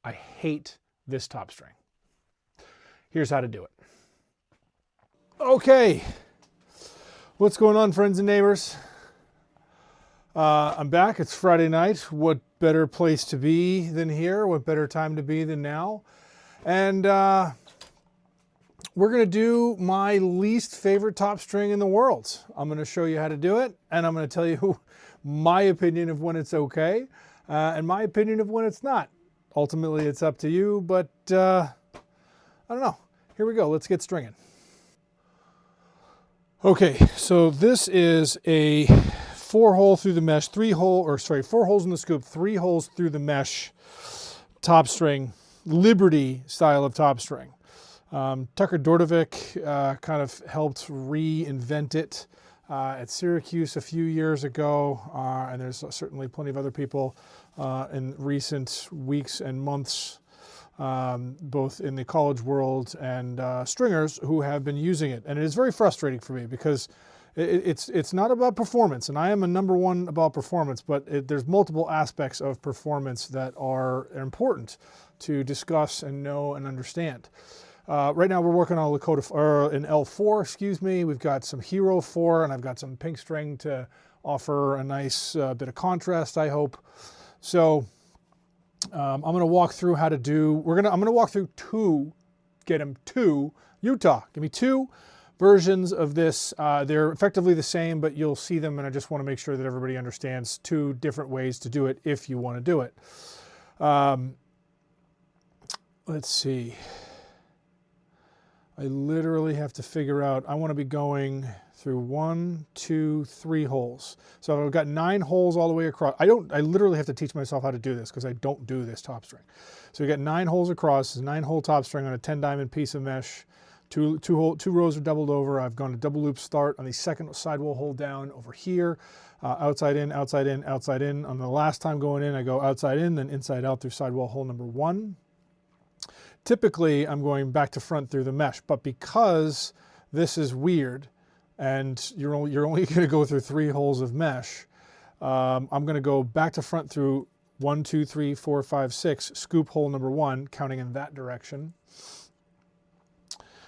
I hate this top string. Here's how to do it. Okay, what's going on, friends and neighbors? I'm back. It's Friday night. What better place to be than here? What better time to be than now? And we're going to do my least favorite top string in the world. I'm going to show you how to do it, and I'm going to tell you my opinion of when it's okay and my opinion of when it's not. Ultimately, it's up to you, but I don't know. Here we go. Let's get stringing. Okay, so this is a 4-hole through the mesh, 4 holes in the scoop, 3 holes through the mesh top string, Liberty style of top string. Tucker Dordevic kind of helped reinvent it at Syracuse a few years ago, and there's certainly plenty of other people in recent weeks and months, both in the college world and stringers who have been using it. And it is very frustrating for me because it's not about performance, and I am a number one about performance, but there's multiple aspects of performance that are important to discuss and know and understand. Right now we're working on an L4, excuse me. We've got some Hero 4, and I've got some pink string to offer a nice bit of contrast, I hope. So I'm going to walk through how to do, I'm going to walk through two Utah. Give me 2 versions of this. They're effectively the same, but you'll see them, and I just want to make sure that everybody understands 2 different ways to do it if you want to do it. Let's see. I literally have to figure out, I want to be going through 1, 2, 3 holes. So I've got 9 holes all the way across. I literally have to teach myself how to do this because I don't do this top string. So we got 9 holes across, 9-hole top string on a 10-diamond piece of mesh. 2 rows are doubled over. I've gone to double loop start on the second sidewall hole down over here. Outside in, outside in, outside in. On the last time going in, I go outside in, then inside out through sidewall hole number 1. Typically, I'm going back to front through the mesh, but because this is weird and you're only going to go through 3 holes of mesh, I'm going to go back to front through 1, 2, 3, 4, 5, 6, scoop hole number 1, counting in that direction.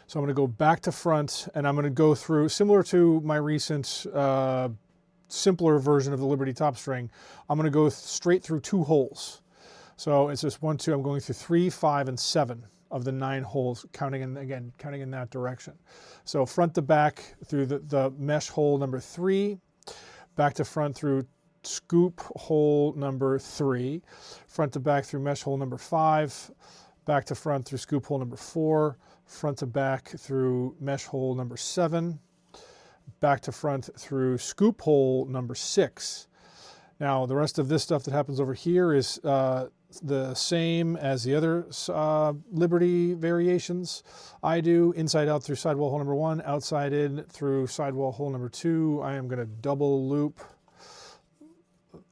So I'm going to go back to front, and I'm going to go through, similar to my recent simpler version of the Liberty top string, I'm going to go straight through 2 holes. So it's just 1, 2, I'm going through 3, 5, and 7 of the 9 holes, counting in that direction. So front to back through the mesh hole number 3, back to front through scoop hole number 3, front to back through mesh hole number 5, back to front through scoop hole number 4, front to back through mesh hole number 7, back to front through scoop hole number 6. Now, the rest of this stuff that happens over here is the same as the other Liberty variations. I do inside out through sidewall hole number 1, outside in through sidewall hole number 2. I am going to double loop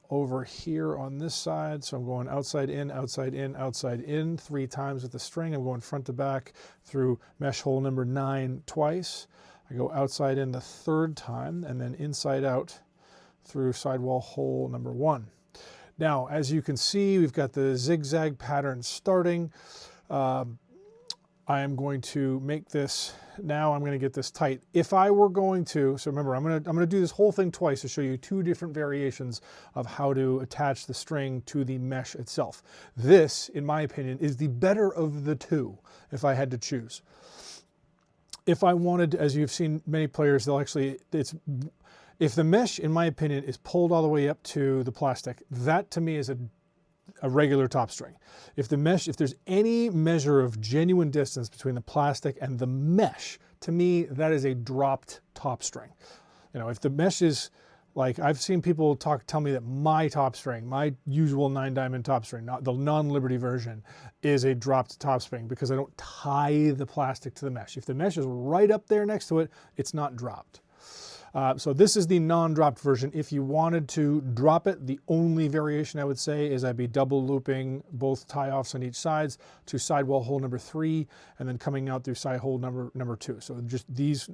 over here on this side. So I'm going outside in, outside in, outside in 3 times with the string. I'm going front to back through mesh hole number 9 twice. I go outside in the 3rd time, and then inside out through sidewall hole number 1. Now, as you can see, we've got the zigzag pattern starting. I am going to make this, now I'm going to get this tight. If I were going to, so remember, I'm going to do this whole thing twice to show you 2 different variations of how to attach the string to the mesh itself. This, in my opinion, is the better of the 2 if I had to choose. If I wanted, as you've seen many players, they'll actually, if the mesh, in my opinion, is pulled all the way up to the plastic, that to me is a regular top string. If there's any measure of genuine distance between the plastic and the mesh, to me, that is a dropped top string. You know, if the mesh is, like, I've seen people tell me that my top string, my usual 9-diamond top string, not the non-Liberty version, is a dropped top string because I don't tie the plastic to the mesh. If the mesh is right up there next to it, it's not dropped. So this is the non-dropped version. If you wanted to drop it, the only variation I would say is I'd be double looping both tie-offs on each sides to sidewall hole number 3, and then coming out through side hole number 2. So just these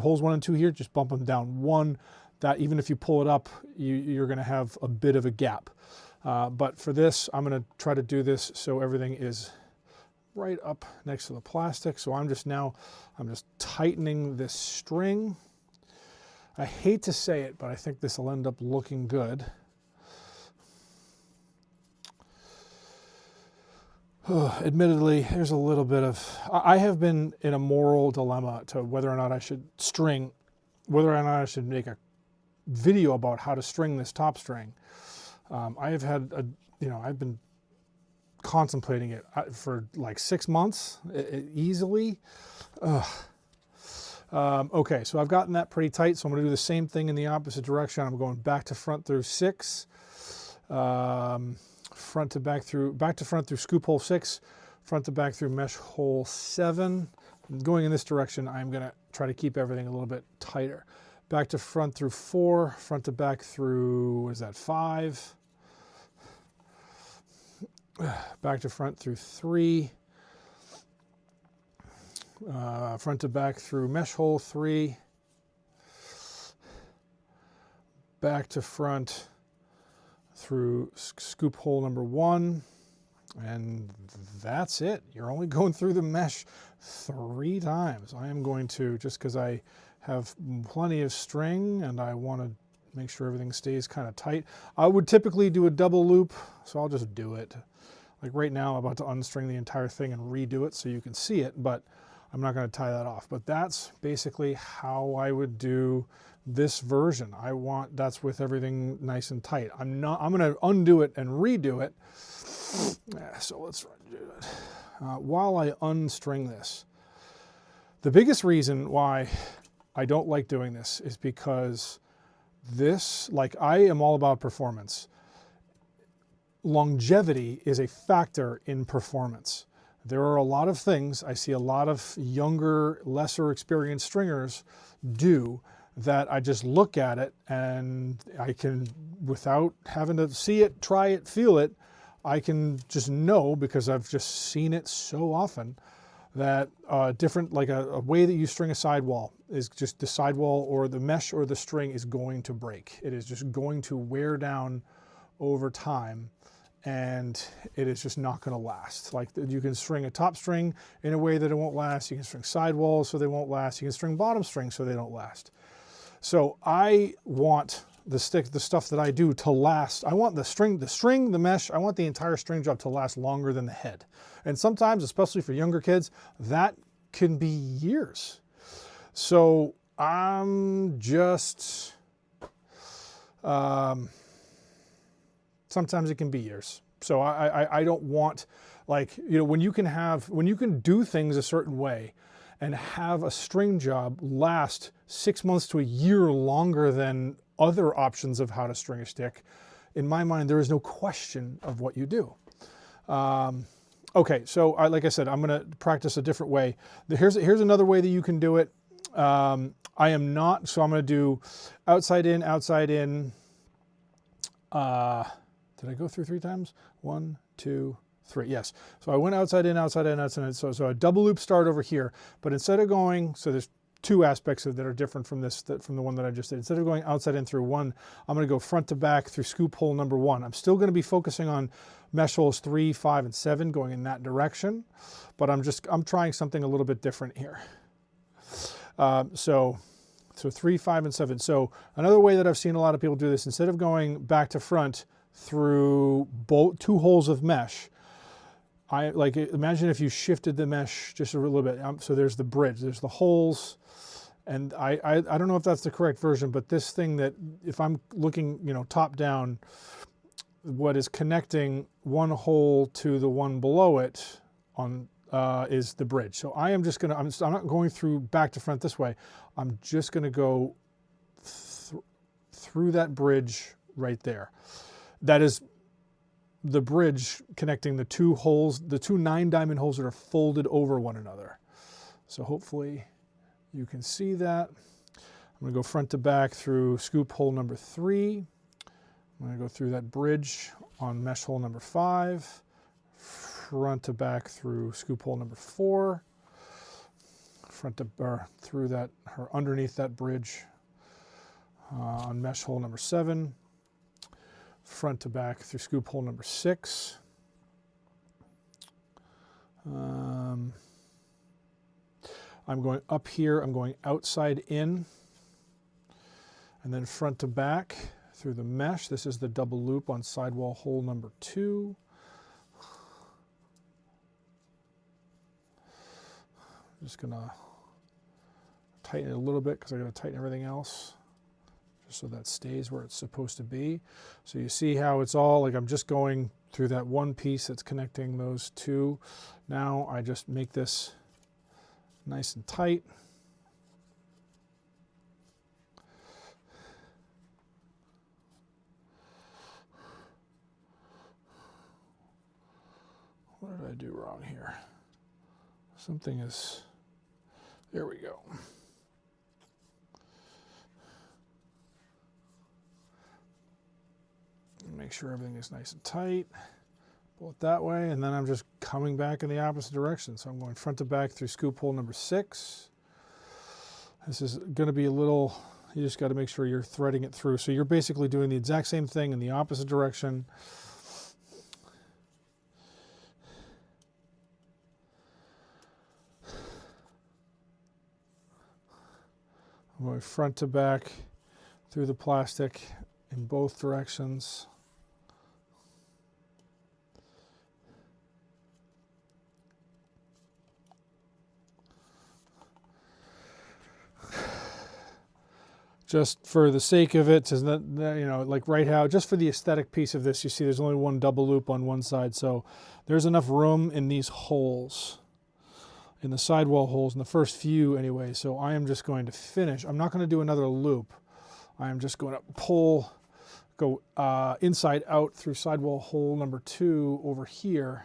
holes 1 and 2 here, just bump them down 1. That even if you pull it up, you're going to have a bit of a gap. But for this, I'm going to try to do this so everything is right up next to the plastic. So I'm just tightening this string. I hate to say it, but I think this will end up looking good. Admittedly, there's a little bit of, I have been in a moral dilemma to whether or not I should make a video about how to string this top string. I have had I've been contemplating it for like 6 months easily. Okay, so I've gotten that pretty tight, so I'm going to do the same thing in the opposite direction. I'm going back to front through 6, front to front through scoop hole 6, front to back through mesh hole 7. Going in this direction, I'm going to try to keep everything a little bit tighter. Back to front through 4, front to back through, what is that, 5? Back to front through 3. Front to back through mesh hole 3. Back to front through scoop hole number 1. And that's it. You're only going through the mesh 3 times. I am going to, just because I have plenty of string and I want to make sure everything stays kind of tight. I would typically do a double loop, so I'll just do it. Like right now, I'm about to unstring the entire thing and redo it so you can see it, but I'm not going to tie that off. But that's basically how I would do this version. That's with everything nice and tight. I'm going to undo it and redo it. So let's do it. While I unstring this, the biggest reason why I don't like doing this is because I am all about performance. Longevity is a factor in performance. There are a lot of things I see a lot of younger, lesser experienced stringers do that I just look at it and I can, without having to see it, try it, feel it, I can just know, because I've just seen it so often, that a way that you string a sidewall is just the sidewall or the mesh or the string is going to break. It is just going to wear down over time, and it is just not going to last. Like, you can string a top string in a way that it won't last. You can string sidewalls so they won't last. You can string bottom strings so they don't last. So I want the stuff that I do to last. I want the mesh, I want the entire string job to last longer than the head. And sometimes, especially for younger kids, that can be years. So I'm just, sometimes it can be years. So I don't want, when you can do things a certain way and have a string job last 6 months to a year longer than other options of how to string a stick, in my mind, there is no question of what you do. Okay, so like I said, I'm going to practice a different way. Here's another way that you can do it. I'm going to do outside in, outside in. Did I go through 3 times? 1, 2, 3. Yes. So I went outside in, outside in, outside in. So a double loop start over here, but instead of going, so there's 2 aspects that are different from from the one that I just did. Instead of going outside in through 1, I'm going to go front to back through scoop hole number 1. I'm still going to be focusing on mesh holes 3, 5, and 7, going in that direction, but I'm trying something a little bit different here. So 3, 5, and 7. So another way that I've seen a lot of people do this, instead of going back to front through 2 holes of mesh, imagine if you shifted the mesh just a little bit. So there's the bridge, there's the holes, and I don't know if that's the correct version, but this thing that, if I'm looking, top down, what is connecting one hole to the one below it is the bridge. So I'm not going through back to front this way. I'm just going to go through that bridge right there. That is the bridge connecting the 2 holes, the 2 9-diamond holes that are folded over one another. So hopefully you can see that. I'm going to go front to back through scoop hole number 3. I'm going to go through that bridge on mesh hole number 5. Front to back through scoop hole number 4. Underneath that bridge on mesh hole number 7. front to back through scoop hole number 6. I'm going up here, I'm going outside in, and then front to back through the mesh. This is the double loop on sidewall hole number 2. I'm just gonna tighten it a little bit because I gotta tighten everything else, just so that stays where it's supposed to be. So you see how it's all like I'm just going through that one piece that's connecting those two. Now I just make this nice and tight. What did I do wrong here? Something is, there we go. Make sure everything is nice and tight. Pull it that way, and then I'm just coming back in the opposite direction. So I'm going front to back through scoop hole number 6. This is going to be a little, you just got to make sure you're threading it through. So you're basically doing the exact same thing in the opposite direction. I'm going front to back through the plastic in both directions. Just for the sake of it, you know, like right how, just for the aesthetic piece of this, you see there's only one double loop on one side, so there's enough room in these holes, in the sidewall holes, in the first few anyway, so I am just going to finish. I'm not going to do another loop. I am just going to go inside out through sidewall hole number 2 over here,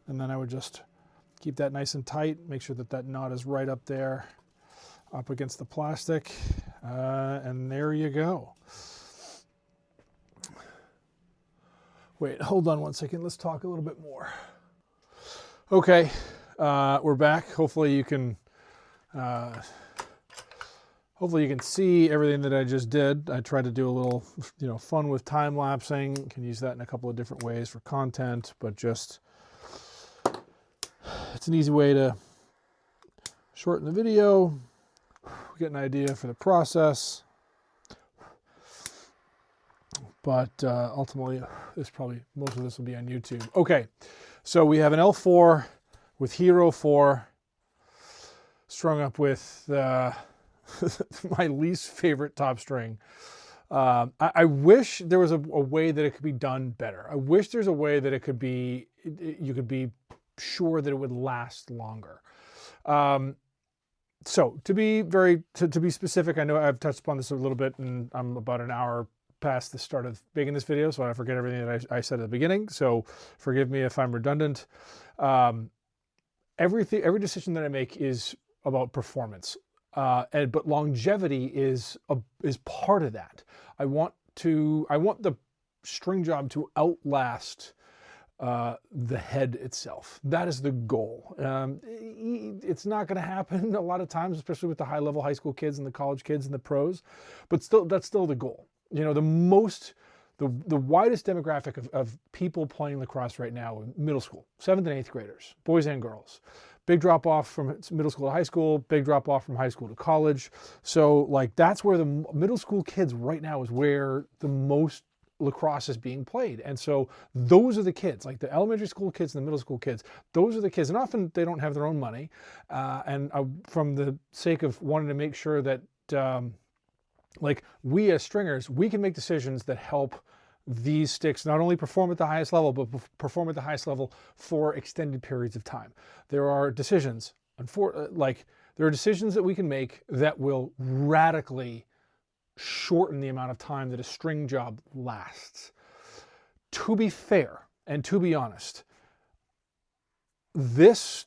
and then I would just keep that nice and tight, make sure that that knot is right up there, up against the plastic, and there you go. Wait, hold on one second. Let's talk a little bit more. Okay, we're back. Hopefully you can see everything that I just did. I tried to do a little, you know, fun with time lapsing. You can use that in a couple of different ways for content, but just it's an easy way to shorten the video, get an idea for the process, but ultimately most of this will be on YouTube. Okay, so we have an L4 with Hero 4 strung up with my least favorite top string. I wish there was a way that it could be done better. I wish there's a way that it could be, you could be sure that it would last longer. So to be specific, I know I've touched upon this a little bit, and I'm about an hour past the start of making this video, so I forget everything that I said at the beginning. So forgive me if I'm redundant. Every decision that I make is about performance, but longevity is part of that. I want the string job to outlast the head itself. That is the goal. It's not going to happen a lot of times, especially with the high-level high school kids and the college kids and the pros, but still, that's still the goal. You know, the widest demographic of people playing lacrosse right now, middle school, 7th and 8th graders, boys and girls. Big drop off from middle school to high school, big drop off from high school to college. So like that's where the middle school kids right now is where the most lacrosse is being played. And so those are the kids, like the elementary school kids and the middle school kids, those are the kids. And often they don't have their own money. From the sake of wanting to make sure that like we as stringers, we can make decisions that help these sticks not only perform at the highest level, but perform at the highest level for extended periods of time. There are decisions, there are decisions that we can make that will radically shorten the amount of time that a string job lasts. To be fair and to be honest, this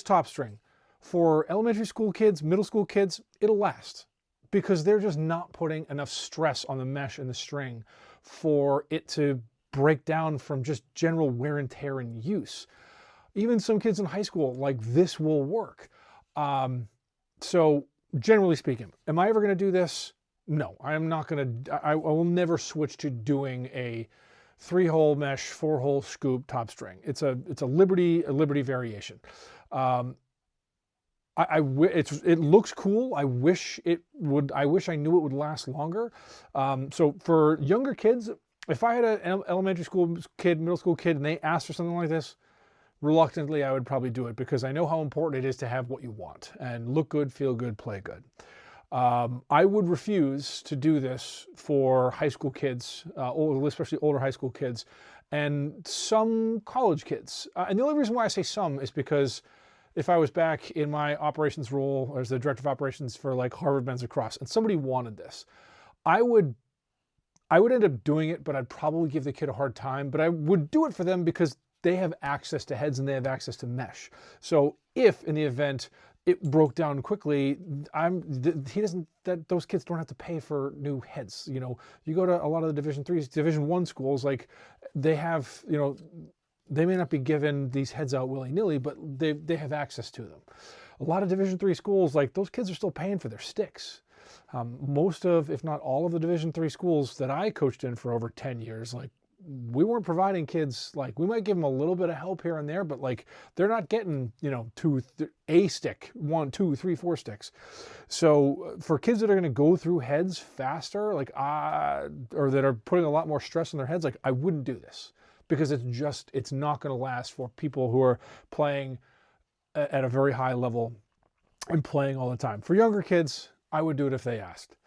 top string for elementary school kids, middle school kids, it'll last because they're just not putting enough stress on the mesh and the string for it to break down from just general wear and tear and use. Even some kids in high school, like this will work. So generally speaking, am I ever going to do this? No, I am not going to, I will never switch to doing a 3-hole mesh, 4-hole scoop top string. It's a Liberty variation. Um, it looks cool. I wish it would. I wish I knew it would last longer. So for younger kids, if I had an elementary school kid, middle school kid, and they asked for something like this, reluctantly I would probably do it because I know how important it is to have what you want and look good, feel good, play good. I would refuse to do this for high school kids, especially older high school kids, and some college kids. And the only reason why I say some is because if I was back in my operations role as the director of operations for like Harvard Men's Lacrosse and somebody wanted this, I would end up doing it, but I'd probably give the kid a hard time. But I would do it for them because they have access to heads and they have access to mesh. So if in the event it broke down quickly, those kids don't have to pay for new heads. You know, you go to a lot of the Division 1 schools, like they have, you know, they may not be given these heads out willy-nilly, but they have access to them. A lot of Division 3 schools, like those kids are still paying for their sticks. Most of, if not all of the Division 3 schools that I coached in for over 10 years, like we weren't providing kids, like we might give them a little bit of help here and there, but like they're not getting, you know, a stick, 1, 2, 3, 4 sticks. So for kids that are going to go through heads faster, like, or that are putting a lot more stress on their heads, like I wouldn't do this because it's not going to last for people who are playing at a very high level and playing all the time. For younger kids, I would do it if they asked.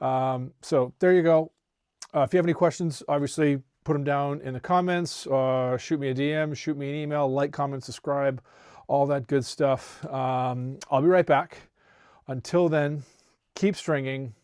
So there you go. If you have any questions, obviously put them down in the comments, shoot me a DM, shoot me an email, like, comment, subscribe, all that good stuff. I'll be right back. Until then, keep stringing.